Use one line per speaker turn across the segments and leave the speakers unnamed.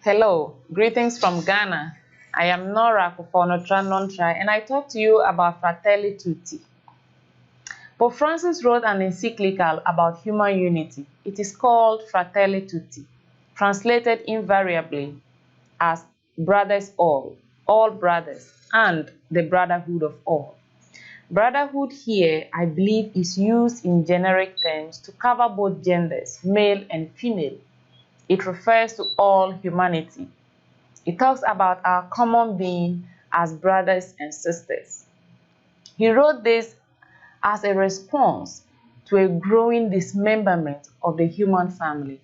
Hello, greetings from Ghana. I am Nora for Nonterah, and I talk to you about Fratelli Tutti. Pope Francis wrote an encyclical about human unity. It is called Fratelli Tutti, translated invariably as brothers all brothers, and the brotherhood of all. Brotherhood here, I believe, is used in generic terms to cover both genders, male and female. It refers to all humanity. It talks about our common being as brothers and sisters. He wrote this as a response to a growing dismemberment of the human family.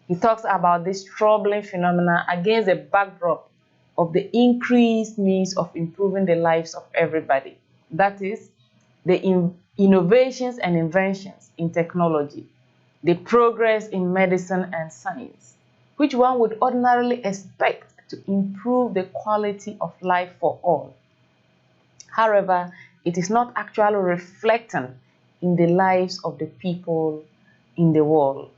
He talks about this troubling phenomenon against the backdrop of the increased means of improving the lives of everybody. That is, the innovations and inventions in technology, the progress in medicine and science, which one would ordinarily expect to improve the quality of life for all. However, it is not actually reflecting in the lives of the people in the world.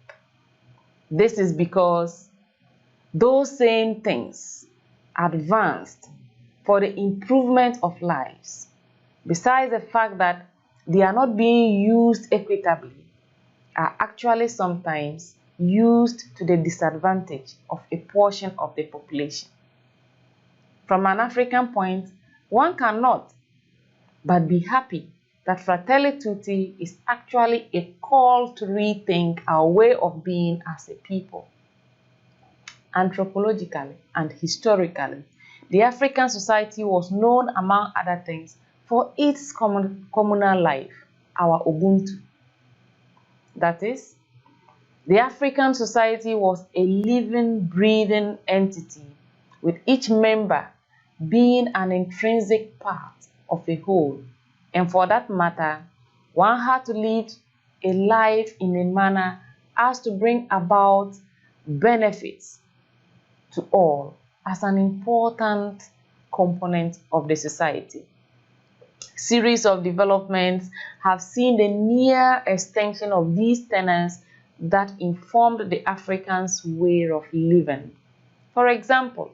This is because those same things advanced for the improvement of lives, besides the fact that they are not being used equitably, are actually sometimes used to the disadvantage of a portion of the population. From an African point, one cannot but be happy that Fratelli Tutti is actually a call to rethink our way of being as a people. Anthropologically and historically, the African society was known, among other things, for its communal life, our Ubuntu. That is, the African society was a living, breathing entity, with each member being an intrinsic part of a whole. And for that matter, one had to live a life in a manner as to bring about benefits to all as an important component of the society. Series of developments have seen the near extinction of these tenets that informed the Africans' way of living. For example,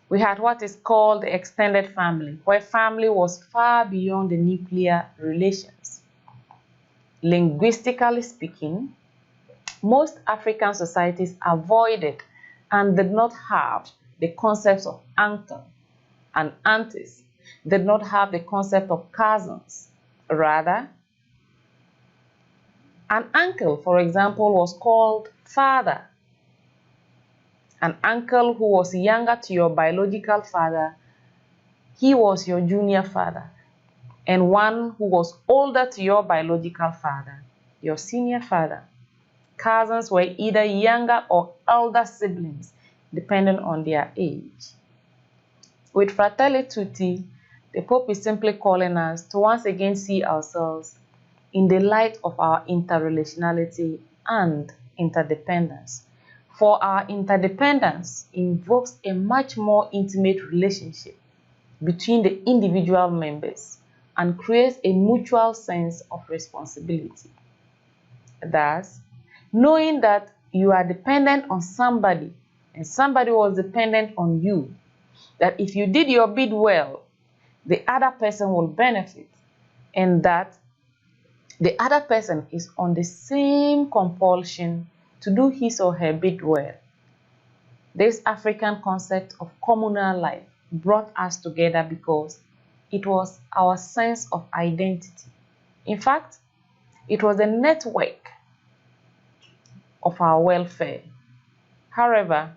we had what is called the extended family, where family was far beyond the nuclear relations. Linguistically speaking, most African societies avoided and did not have the concepts of uncle and aunties, did not have the concept of cousins. Rather, an uncle, for example, was called father. An uncle who was younger to your biological father, he was your junior father. And one who was older to your biological father, your senior father. Cousins were either younger or elder siblings, depending on their age. With Fratelli Tutti, the Pope is simply calling us to once again see ourselves in the light of our interrelationality and interdependence. For our interdependence invokes a much more intimate relationship between the individual members and creates a mutual sense of responsibility. Thus, knowing that you are dependent on somebody and somebody was dependent on you, that if you did your bit well, the other person will benefit, and that the other person is on the same compulsion to do his or her bit well. This African concept of communal life brought us together because it was our sense of identity. In fact, it was a network of our welfare. However,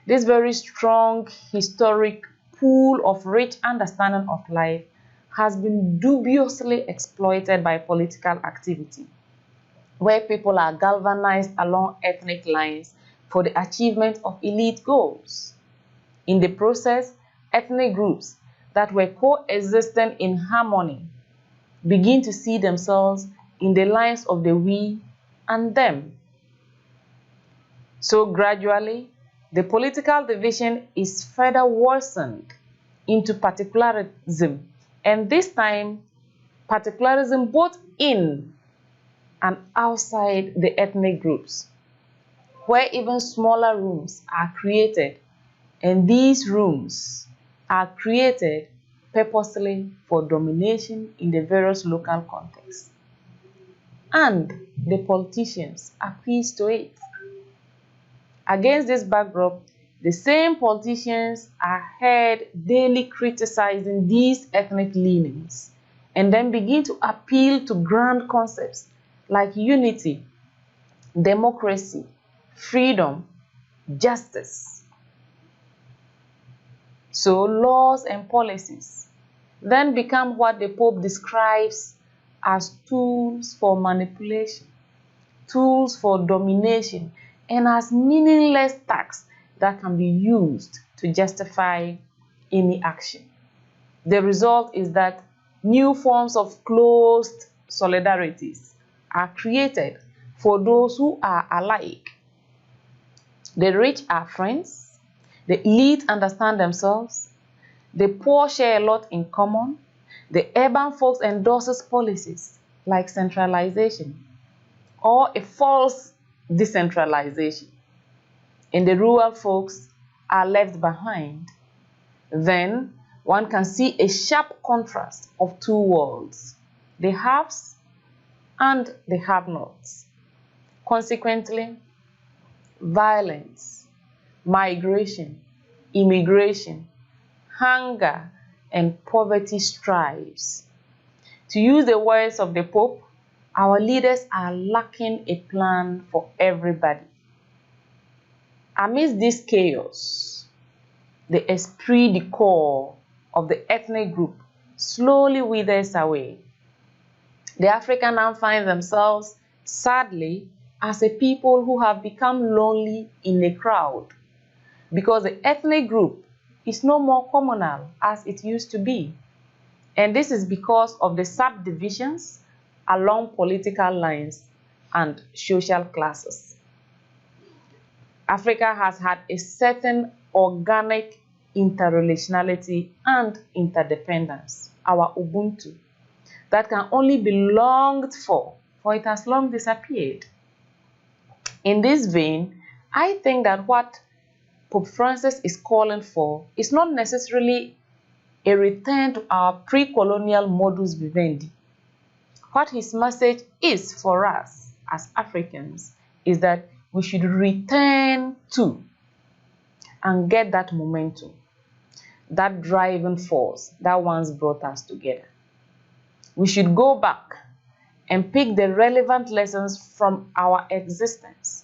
this very strong historic pool of rich understanding of life has been dubiously exploited by political activity, where people are galvanized along ethnic lines for the achievement of elite goals. In the process, ethnic groups that were coexisting in harmony begin to see themselves in the lines of the we and them. So gradually, the political division is further worsened into particularism, and this time, particularism both in and outside the ethnic groups. where even smaller rooms are created, and these rooms are created purposely for domination in the various local contexts. And the politicians acquiesce to it. Against this backdrop, the same politicians are heard daily criticizing these ethnic leanings and then begin to appeal to grand concepts like unity, democracy, freedom, justice. So laws and policies then become what the Pope describes as tools for manipulation, tools for domination, and as meaningless tax that can be used to justify any action. The result is that new forms of closed solidarities are created for those who are alike. The rich are friends, the elite understand themselves, the poor share a lot in common, the urban folks endorses policies like centralization or a false decentralization, and the rural folks are left behind. Then one can see a sharp contrast of two worlds, the haves and the have-nots. Consequently, violence, migration, immigration, hunger, and poverty strives. To use the words of the Pope, our leaders are lacking a plan for everybody. Amidst this chaos, the esprit de corps of the ethnic group slowly withers away. The African now find themselves, sadly, as a people who have become lonely in a crowd, because the ethnic group is no more communal as it used to be. And this is because of the subdivisions along political lines and social classes. Africa has had a certain organic interrelationality and interdependence, our Ubuntu, that can only be longed for it has long disappeared. In this vein, I think that what Pope Francis is calling for is not necessarily a return to our pre-colonial modus vivendi. What his message is for us as Africans is that we should return to and get that momentum, that driving force that once brought us together. We should go back and pick the relevant lessons from our existence.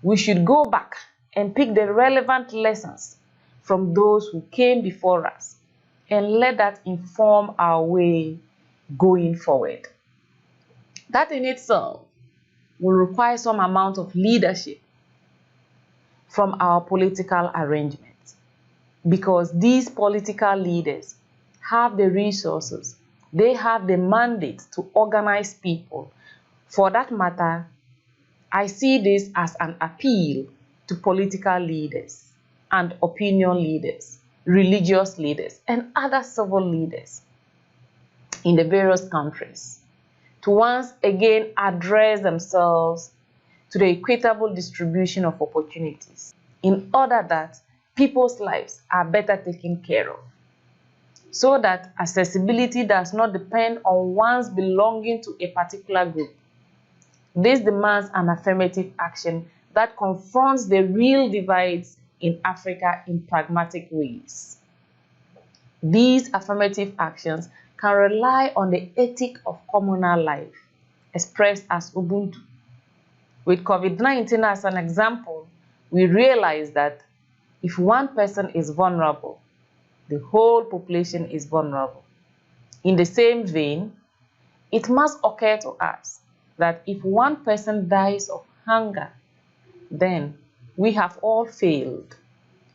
We should go back and pick the relevant lessons from those who came before us and let that inform our way going forward. That in itself will require some amount of leadership from our political arrangements, because these political leaders have the resources, they have the mandate to organize people. For that matter, I see this as an appeal to political leaders and opinion leaders, religious leaders, and other civil leaders in the various countries to once again address themselves to the equitable distribution of opportunities in order that people's lives are better taken care of, so that accessibility does not depend on one's belonging to a particular group. This demands an affirmative action that confronts the real divides in Africa in pragmatic ways. These affirmative actions can rely on the ethic of communal life, expressed as Ubuntu. With COVID-19 as an example, we realize that if one person is vulnerable, the whole population is vulnerable. In the same vein, it must occur to us that if one person dies of hunger, then we have all failed.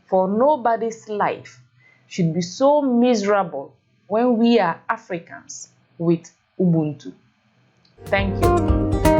For nobody's life should be so miserable when we are Africans with Ubuntu. Thank you.